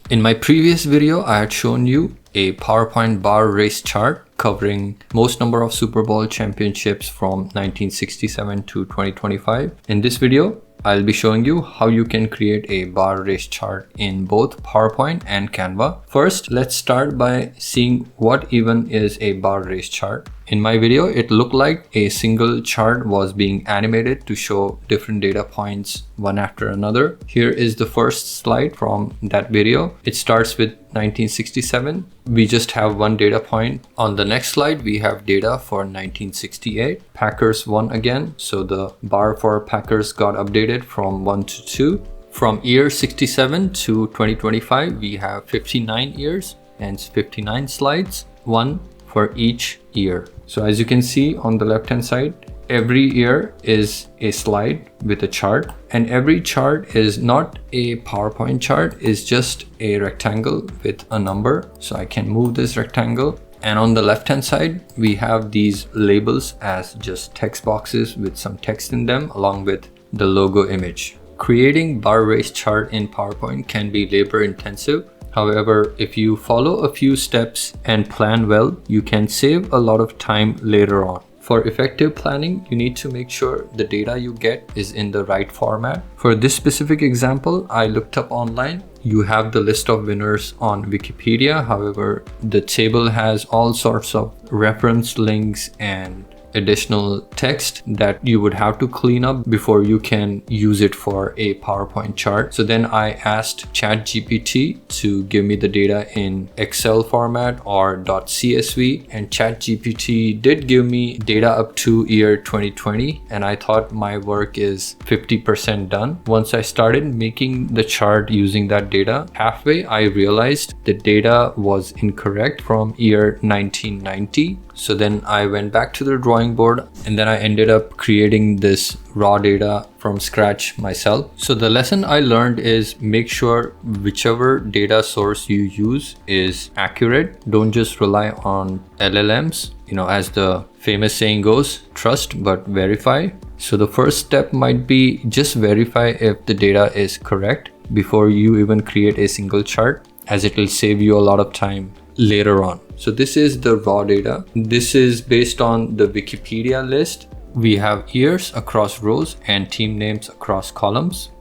In my previous video, I had shown you a PowerPoint bar race chart covering most number of Super Bowl championships from 1967 to 2025. In this video, I'll be showing you how you can create a bar race chart in both PowerPoint and Canva. First, let's start by seeing what even is a bar race chart. In my video, it looked like a single chart was being animated to show different data points one after another. Here is the first slide from that video. It starts with 1967. We just have one data point. On the next slide, we have data for 1968. Packers won again. So the bar for Packers got updated from 1 to 2. From year 67 to 2025, we have 59 years and 59 slides, one for each year. So as you can see on the left hand side, every year is a slide with a chart, and every chart is not a PowerPoint chart, it's just a rectangle with a number. So I can move this rectangle, and on the left hand side we have these labels as just text boxes with some text in them along with the logo image. Creating bar race chart in PowerPoint can be labor intensive. However, if you follow a few steps and plan well, you can save a lot of time later on. For effective planning, you need to make sure the data you get is in the right format. For this specific example, I looked up online. You have the list of winners on Wikipedia. However, the table has all sorts of reference links and additional text that you would have to clean up before you can use it for a PowerPoint chart. So then I asked ChatGPT to give me the data in Excel format or .csv, and ChatGPT did give me data up to year 2020, and I thought my work is 50% done. Once I started making the chart using that data, halfway I realized the data was incorrect from year 1990. So then I went back to the drawing board, and then I ended up creating this raw data from scratch myself. So the lesson I learned is make sure whichever data source you use is accurate. Don't just rely on LLMs. As the famous saying goes, trust but verify. So the first step might be just verify if the data is correct before you even create a single chart, as it will save you a lot of time later on. So this is the raw data. This is based on the Wikipedia list. We have years across rows and team names across columns.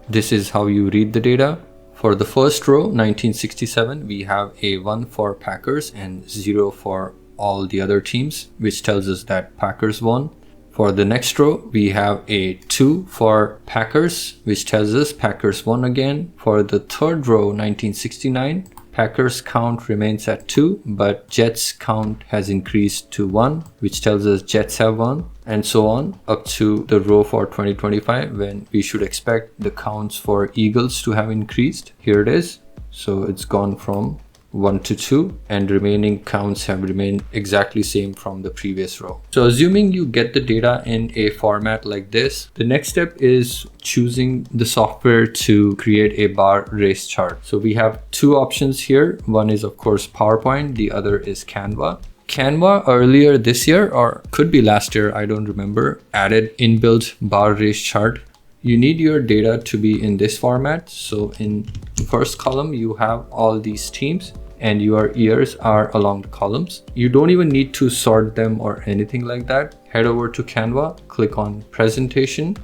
This is how you read the data. For the first row, 1967, we have a 1 for Packers and 0 for all the other teams, which tells us that Packers won. For the next row, we have a 2 for Packers, which tells us Packers won again. For the third row, 1969, Packers count remains at 2, but Jets count has increased to 1, which tells us Jets have won, and so on up to the row for 2025, when we should expect the counts for Eagles to have increased. Here it is. So it's gone from 1 to 2, and remaining counts have remained exactly same from the previous row. So assuming you get the data in a format like this, the next step is choosing the software to create a bar race chart. So we have two options here. One is of course PowerPoint, the other is Canva. Canva earlier this year, or could be last year, I don't remember, added inbuilt bar race chart. You need your data to be in this format. So in the first column, you have all these teams and your years are along the columns. You don't even need to sort them or anything like that. Head over to Canva, click on presentation,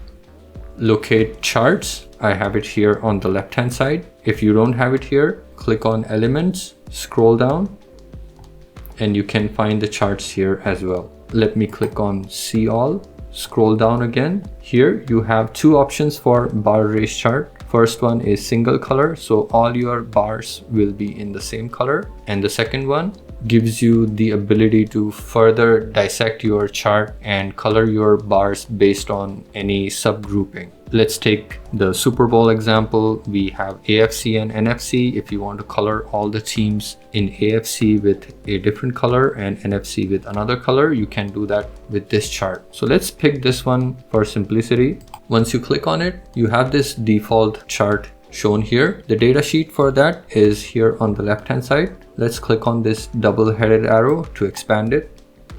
locate charts. I have it here on the left hand side. If you don't have it here, click on elements, scroll down, and you can find the charts here as well. Let me click on see all. Scroll down again. Here you have two options for bar race chart. First one is single color, so all your bars will be in the same color. And the second one gives you the ability to further dissect your chart and color your bars based on any subgrouping. Let's take the Super Bowl example. We have AFC and NFC. If you want to color all the teams in AFC with a different color and NFC with another color, you can do that with this chart. So let's pick this one for simplicity. Once you click on it, you have this default chart shown here. The data sheet for that is here on the left hand side. Let's click on this double-headed arrow to expand it.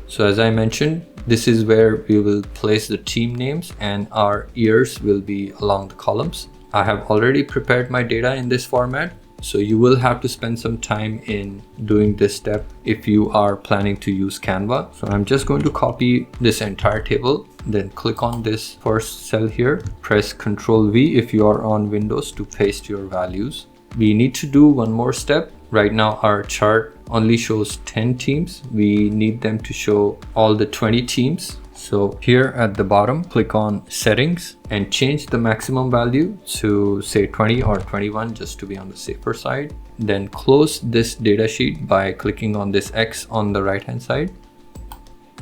So as I mentioned, this is where we will place the team names and our years will be along the columns. I have already prepared my data in this format. So you will have to spend some time in doing this step if you are planning to use Canva. So I'm just going to copy this entire table, then click on this first cell here, press Ctrl V if you are on Windows to paste your values. We need to do one more step. Right now our chart only shows 10 teams. We need them to show all the 20 teams. So here at the bottom, click on settings and change the maximum value to say 20 or 21 just to be on the safer side. Then close this data sheet by clicking on this X on the right hand side.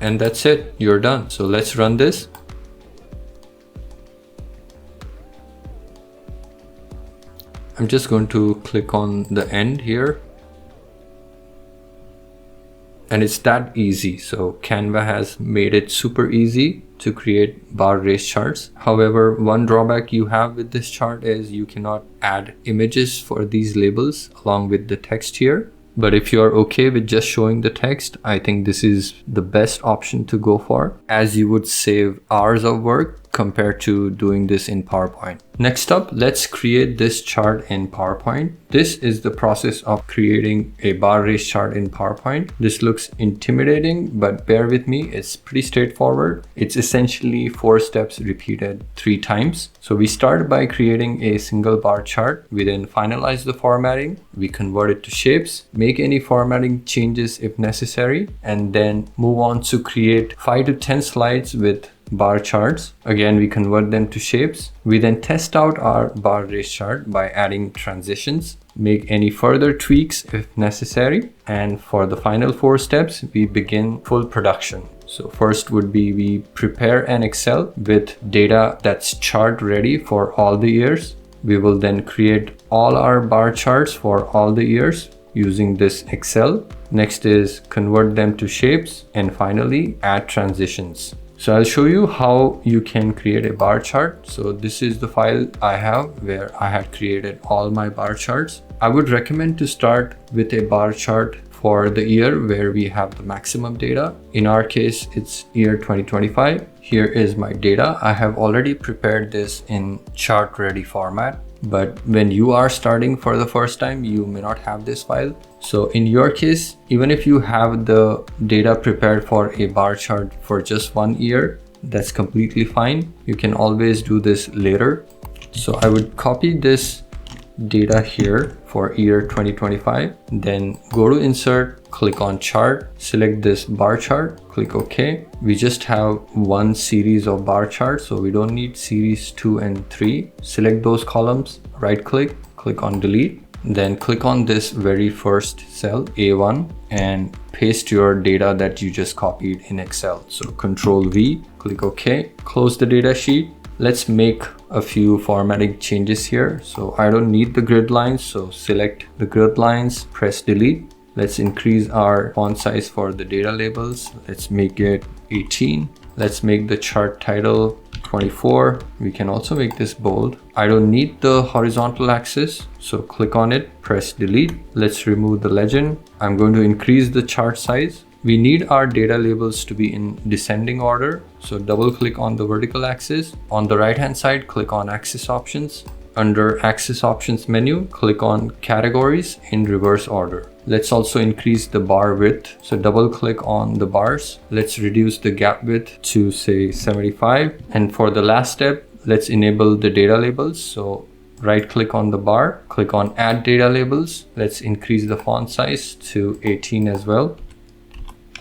And that's it, you're done. So let's run this. I'm just going to click on the end here. And it's that easy. So Canva has made it super easy to create bar race charts. However, one drawback you have with this chart is you cannot add images for these labels along with the text here. But if you're okay with just showing the text, I think this is the best option to go for, as you would save hours of work compared to doing this in PowerPoint. Next up, let's create this chart in PowerPoint. This is the process of creating a bar race chart in PowerPoint. This looks intimidating, but bear with me, it's pretty straightforward. It's essentially 4 steps repeated 3 times. So we start by creating a single bar chart. We then finalize the formatting. We convert it to shapes, make any formatting changes if necessary, and then move on to create 5 to 10 slides with bar charts. Again, we convert them to shapes. We then test out our bar race chart by adding transitions, make any further tweaks if necessary. And for the final 4 steps, we begin full production. So first would be we prepare an Excel with data that's chart ready for all the years. We will then create all our bar charts for all the years using this Excel. Next is convert them to shapes, and finally add transitions. So I'll show you how you can create a bar chart. So this is the file I have where I had created all my bar charts. I would recommend to start with a bar chart for the year where we have the maximum data. In our case, it's year 2025. Here is my data. I have already prepared this in chart ready format. But when you are starting for the first time, you may not have this file. So in your case, even if you have the data prepared for a bar chart for just 1 year, that's completely fine. You can always do this later. So I would copy this data here for year 2025, then go to insert, click on chart, select this bar chart, click OK. We just have one series of bar charts, so we don't need series 2 and 3. Select those columns, right click, click on delete, then click on this very first cell A1 and paste your data that you just copied in Excel. So Ctrl V, click OK, close the data sheet. Let's make a few formatting changes here. So I don't need the grid lines, so select the grid lines, press delete. Let's increase our font size for the data labels. Let's make it 18. Let's make the chart title 24. We can also make this bold. I don't need the horizontal axis, so click on it, press delete. Let's remove the legend. I'm going to increase the chart size. We need our data labels to be in descending order. So double click on the vertical axis. On the right hand side, click on axis options. Under axis options menu, click on categories in reverse order. Let's also increase the bar width. So double click on the bars. Let's reduce the gap width to say 75. And for the last step, let's enable the data labels. So right click on the bar, click on add data labels. Let's increase the font size to 18 as well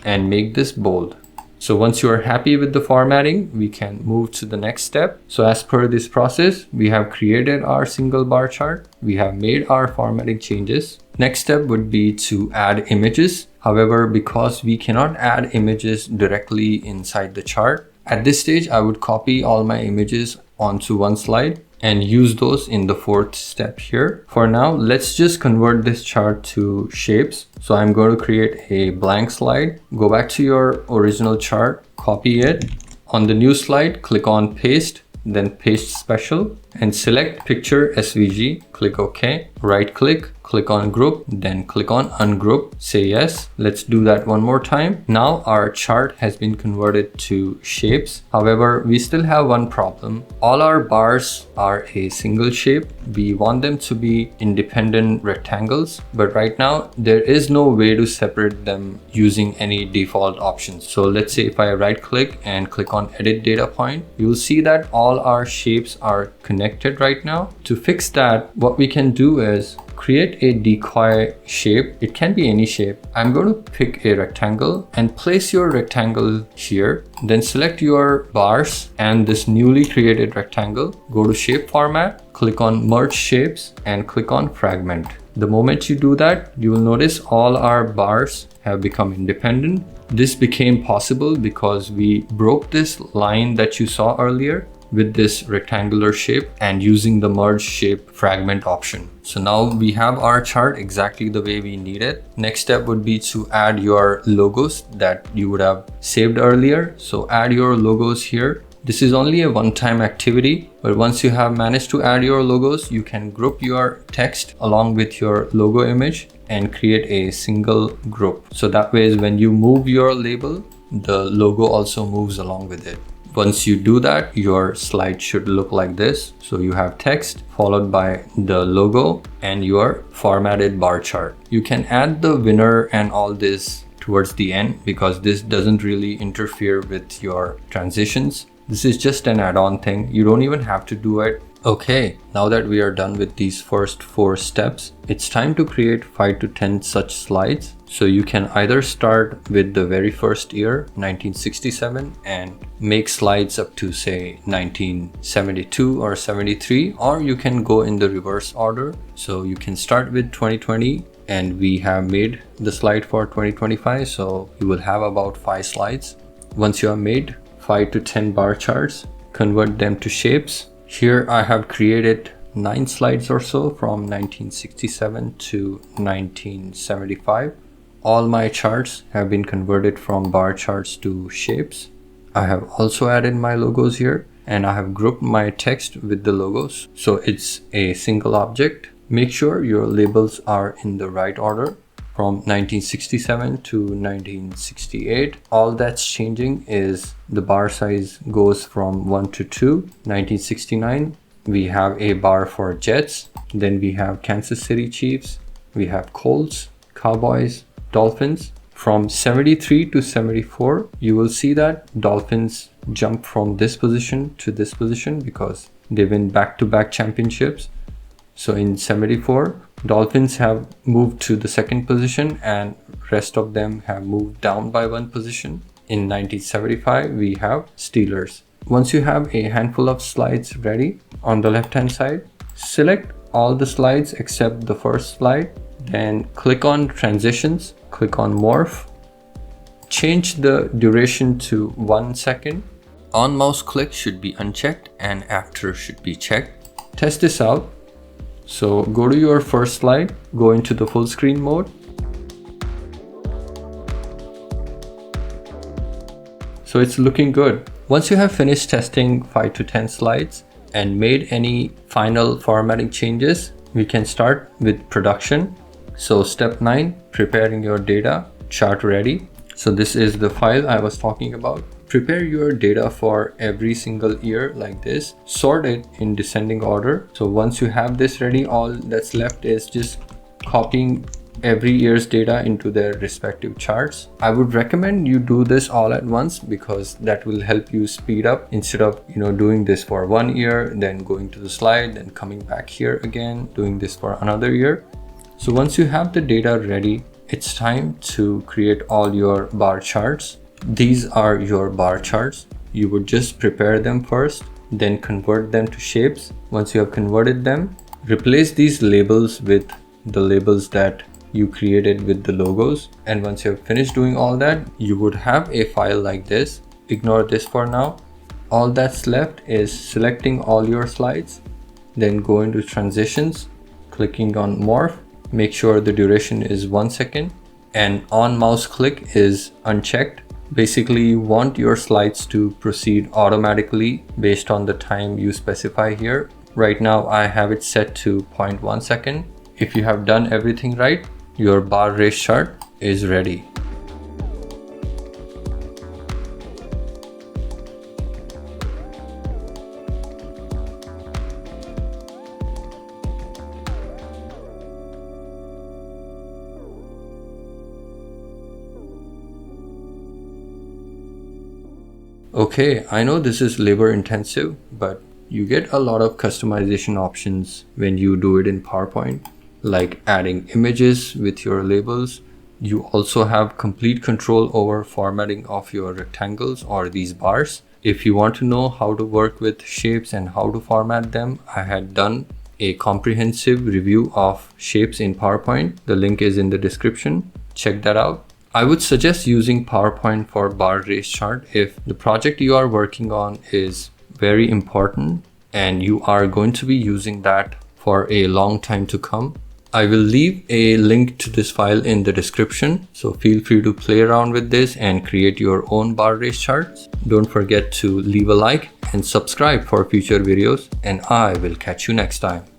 and make this bold. So once you are happy with the formatting, we can move to the next step. So as per this process, we have created our single bar chart. We have made our formatting changes. Next step would be to add images. However, because we cannot add images directly inside the chart, at this stage, I would copy all my images onto one slide and use those in the 4th step here. For now, let's just convert this chart to shapes. So I'm going to create a blank slide. Go back to your original chart, copy it. On the new slide, click on paste, then paste special and select picture SVG, click OK, right click, click on group, then click on ungroup, say yes. Let's do that one more time. Now our chart has been converted to shapes. However, we still have one problem. All our bars are a single shape. We want them to be independent rectangles, but right now there is no way to separate them using any default options. So let's say if I right click and click on edit data point, you'll see that all our shapes are connected right now. To fix that, what we can do is create a decoy shape. It can be any shape. I'm going to pick a rectangle and place your rectangle here. Then select your bars and this newly created rectangle. Go to shape format, click on merge shapes and click on fragment. The moment you do that, you will notice all our bars have become independent. This became possible because we broke this line that you saw earlier with this rectangular shape and using the merge shape fragment option. So now we have our chart exactly the way we need it. Next step would be to add your logos that you would have saved earlier. So add your logos here. This is only a one-time activity, but once you have managed to add your logos, you can group your text along with your logo image and create a single group. So that way, when you move your label, the logo also moves along with it. Once you do that, your slide should look like this. So you have text followed by the logo and your formatted bar chart. You can add the winner and all this towards the end because this doesn't really interfere with your transitions. This is just an add-on thing. You don't even have to do it. Okay, now that we are done with these first 4 steps, it's time to create 5 to 10 such slides. So you can either start with the very first year, 1967, and make slides up to say 1972 or 73, or you can go in the reverse order. So you can start with 2020 and we have made the slide for 2025. So you will have about 5 slides. Once you have made 5 to 10 bar charts, convert them to shapes. Here I have created 9 slides or so from 1967 to 1975. All my charts have been converted from bar charts to shapes. I have also added my logos here and I have grouped my text with the logos. So it's a single object. Make sure your labels are in the right order. From 1967 to 1968, all that's changing is the bar size goes from 1 to 2. 1969, we have a bar for Jets. Then we have Kansas City Chiefs. We have Colts, Cowboys, Dolphins. From 73 to 74, you will see that Dolphins jump from this position to this position because they win back-to-back championships. So in 74, Dolphins have moved to the 2nd position and rest of them have moved down by 1 position. In 1975, we have Steelers. Once you have a handful of slides ready, on the left-hand side, select all the slides except the first slide. Then click on Transitions, click on Morph. Change the duration to 1 second. On mouse click should be unchecked and after should be checked. Test this out. So go to your first slide, go into the full screen mode. So it's looking good. Once you have finished testing 5 to 10 slides and made any final formatting changes, we can start with production. So step 9, preparing your data, chart ready. So this is the file I was talking about. Prepare your data for every single year like this. Sort it in descending order. So once you have this ready, all that's left is just copying every year's data into their respective charts. I would recommend you do this all at once because that will help you speed up instead of doing this for 1 year, then going to the slide, then coming back here again, doing this for another year. So once you have the data ready, it's time to create all your bar charts. These are your bar charts. You would just prepare them first, then convert them to shapes. Once you have converted them, replace these labels with the labels that you created with the logos. And once you have finished doing all that, you would have a file like this. Ignore this for now. All that's left is selecting all your slides, then go into transitions, clicking on morph. Make sure the duration is 1 second and on mouse click is unchecked. Basically, you want your slides to proceed automatically based on the time you specify here. Right now, I have it set to 0.1 second. If you have done everything right, your bar race chart is ready. Okay, I know this is labor intensive, but you get a lot of customization options when you do it in PowerPoint, like adding images with your labels. You also have complete control over formatting of your rectangles or these bars. If you want to know how to work with shapes and how to format them, I had done a comprehensive review of shapes in PowerPoint. The link is in the description. Check that out. I would suggest using PowerPoint for bar race chart if the project you are working on is very important and you are going to be using that for a long time to come. I will leave a link to this file in the description, so feel free to play around with this and create your own bar race charts. Don't forget to leave a like and subscribe for future videos, and I will catch you next time.